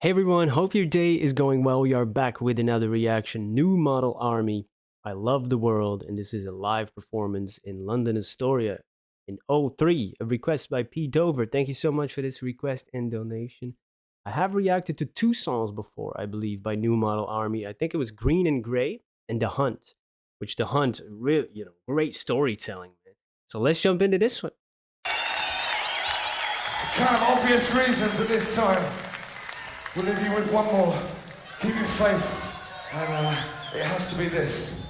Hey everyone, hope your day is going well. We are back with another reaction. New Model Army. I love the world, and this is a live performance in London, Astoria in '03. A request by P. Dover. Thank you so much for this request and donation. I have reacted to two songs before, I believe, by New Model Army. I think it was Green and Gray and The Hunt, which The Hunt, really, great storytelling, man. So let's jump into this one. Kind of obvious reasons at this time. We'll leave you with one more. Keep your faith, and it has to be this.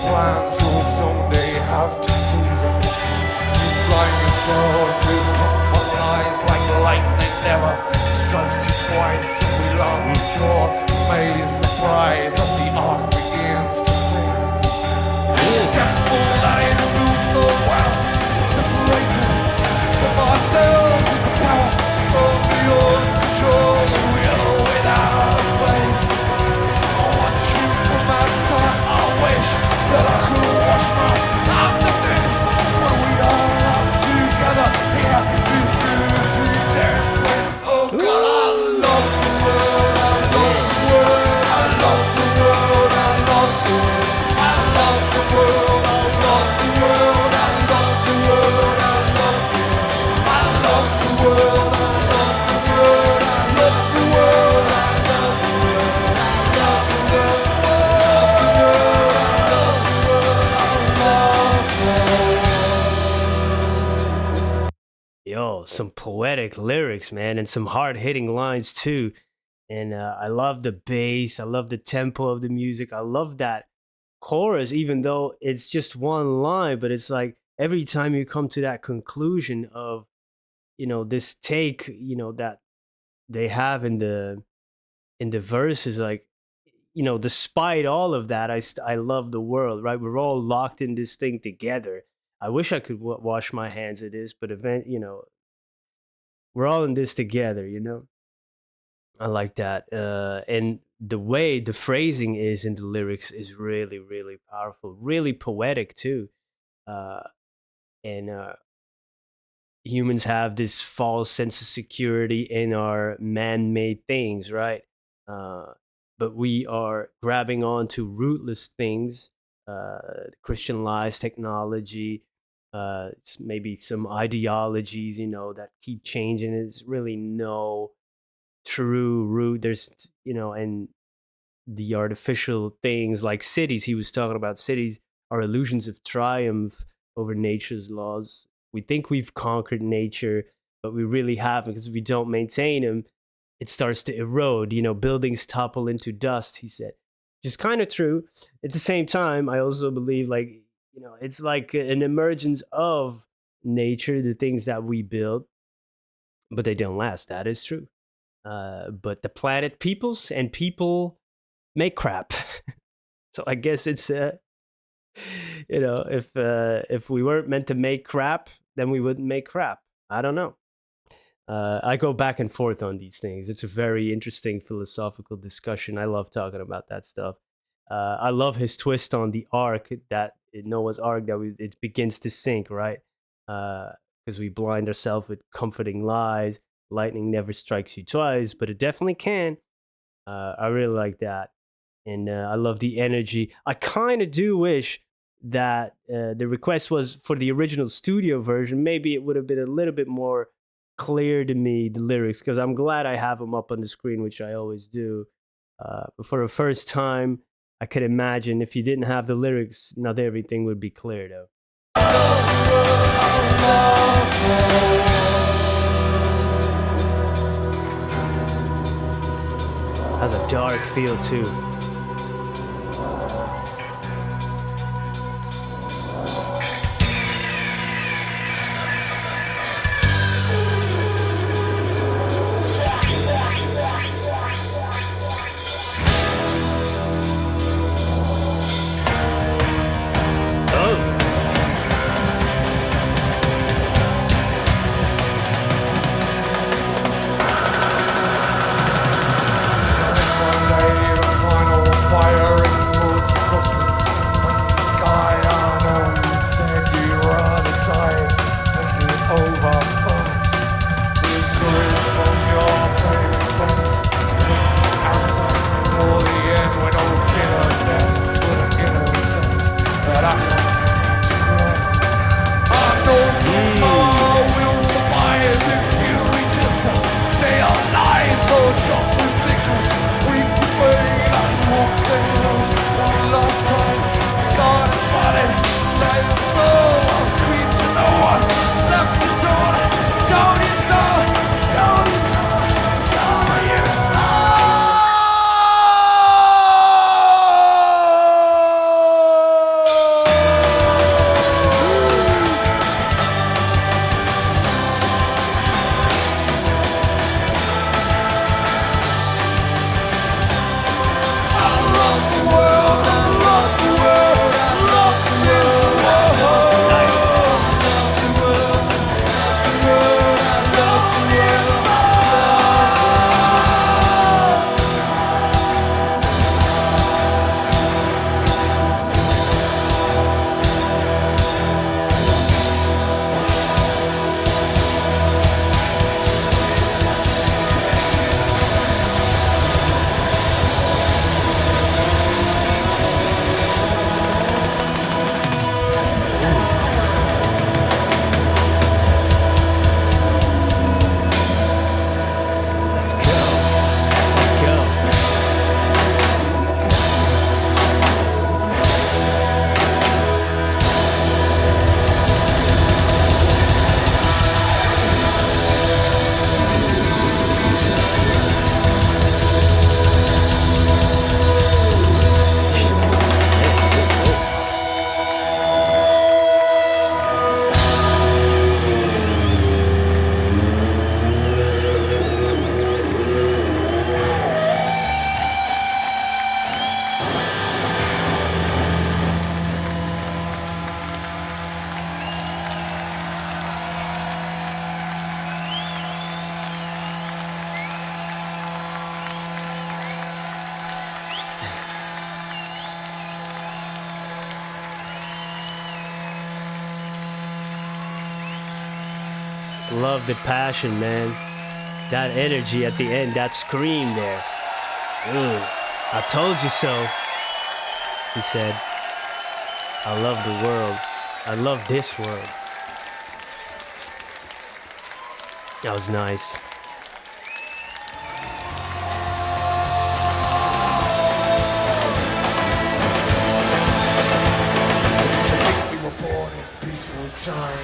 Plans will someday have to cease. You blind yourselves with comfort lies like lightning never strikes you twice. And we long with your amazed surprise as the arc begins to sing. This temple that it moves so well to separate us from ourselves is the power of beyond control. The will without a face. I watch you from my side. I wish that I could wash my hands of this, but we are not together here. This is return place. Oh God, I love the world. I love the world. I love the world. I love the world. I love the world. I love the world. I love the world. I love the world. I love the world. I love the world. I love the world. I love the world. I love the world. Yo, some poetic lyrics, man, and some hard hitting lines too. And I love the bass. I love the tempo of the music. I love that chorus, even though it's just one line, but it's like every time you come to that conclusion of, this take, that they have in the verses, like, despite all of that, I love the world, right? We're all locked in this thing together. I wish I could wash my hands of this, but we're all in this together, I like that. And the way the phrasing is in the lyrics is really, really powerful, really poetic too. Uh, and Humans have this false sense of security in our man made things, right? Uh, but we are grabbing on to rootless things, Christian lies, technology, maybe some ideologies, that keep changing. There's really no true root. And the artificial things like cities, he was talking about cities are illusions of triumph over nature's laws. We think we've conquered nature, but we really haven't, because if we don't maintain them, it starts to erode. Buildings topple into dust, he said. Which is kind of true. At the same time, I also believe, like, it's like an emergence of nature, the things that we build. but they don't last. That is true. But the planet peoples and people make crap. So I guess it's if we weren't meant to make crap, then we wouldn't make crap. I don't know. I go back and forth on these things. It's a very interesting philosophical discussion. I love talking about that stuff. I love his twist on the arc that Noah's arc that it begins to sink, right? Because we blind ourselves with comforting lies. Lightning never strikes you twice, but it definitely can. I really like that, and I love the energy. I kind of do wish that the request was for the original studio version. Maybe it would have been a little bit more clear to me the lyrics because I'm glad I have them up on the screen, which I always do. But for the first time, I could imagine if you didn't have the lyrics, not everything would be clear though. Has a dark feel too. Love the passion, man. That energy at the end, that scream there. Ooh, I told you so, he said. I love the world. I love this world. That was nice. We were born in peaceful time.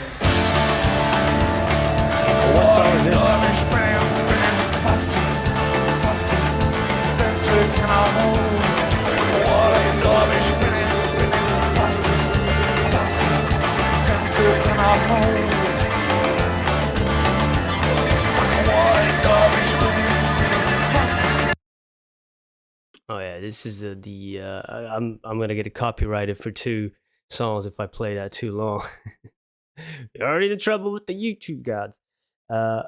What song is this? Oh yeah, this is I'm gonna get copyrighted for 2 songs if I play that too long. You're already in trouble with the YouTube gods. Uh,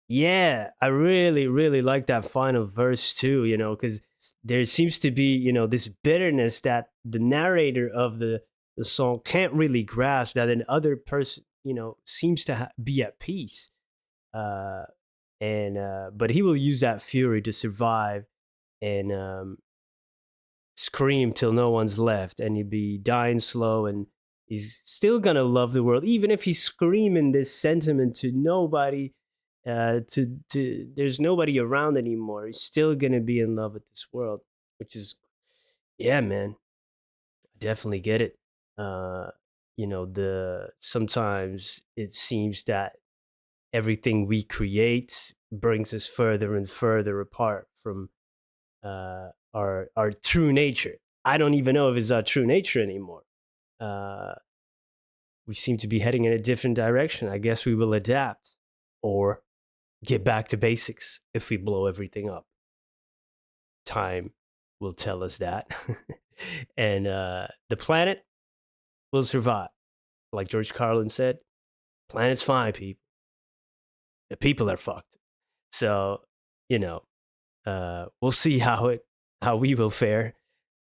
yeah, I really, really like that final verse too. Because there seems to be this bitterness that the narrator of the song can't really grasp that an other person seems to be at peace. Uh, and But he will use that fury to survive and scream till no one's left, and he'd be dying slow, and he's still gonna love the world even if he's screaming this sentiment to nobody. To There's nobody around anymore. He's still gonna be in love with this world, which is, yeah, man, I definitely get it. uh the Sometimes it seems that everything we create brings us further and further apart from our true nature. I don't even know if it's our true nature anymore. Uh, we seem to be heading in a different direction. I guess we will adapt or get back to basics if we blow everything up. Time will tell us that. And the planet will survive. Like George Carlin said, planet's fine, people. The people are fucked. So, you know, we'll see how we will fare.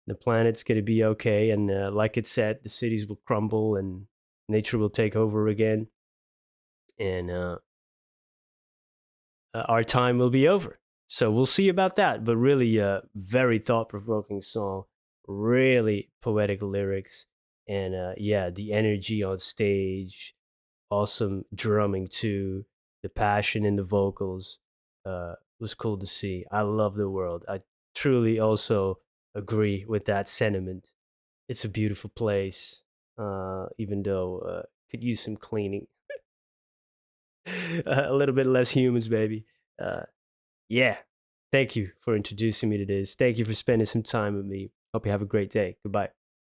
The planet's going to be okay, and like it said, the cities will crumble and nature will take over again, and our time will be over. So we'll see about that. But really, very thought provoking song, really poetic lyrics, and yeah, the energy on stage, awesome drumming too, the passion in the vocals was cool to see. I love the world. I truly also agree with that sentiment. It's a beautiful place, even though could use some cleaning. A little bit less humans, baby. Uh, yeah. Thank you for introducing me to this. Thank you for spending some time with me. Hope you have a great day. Goodbye.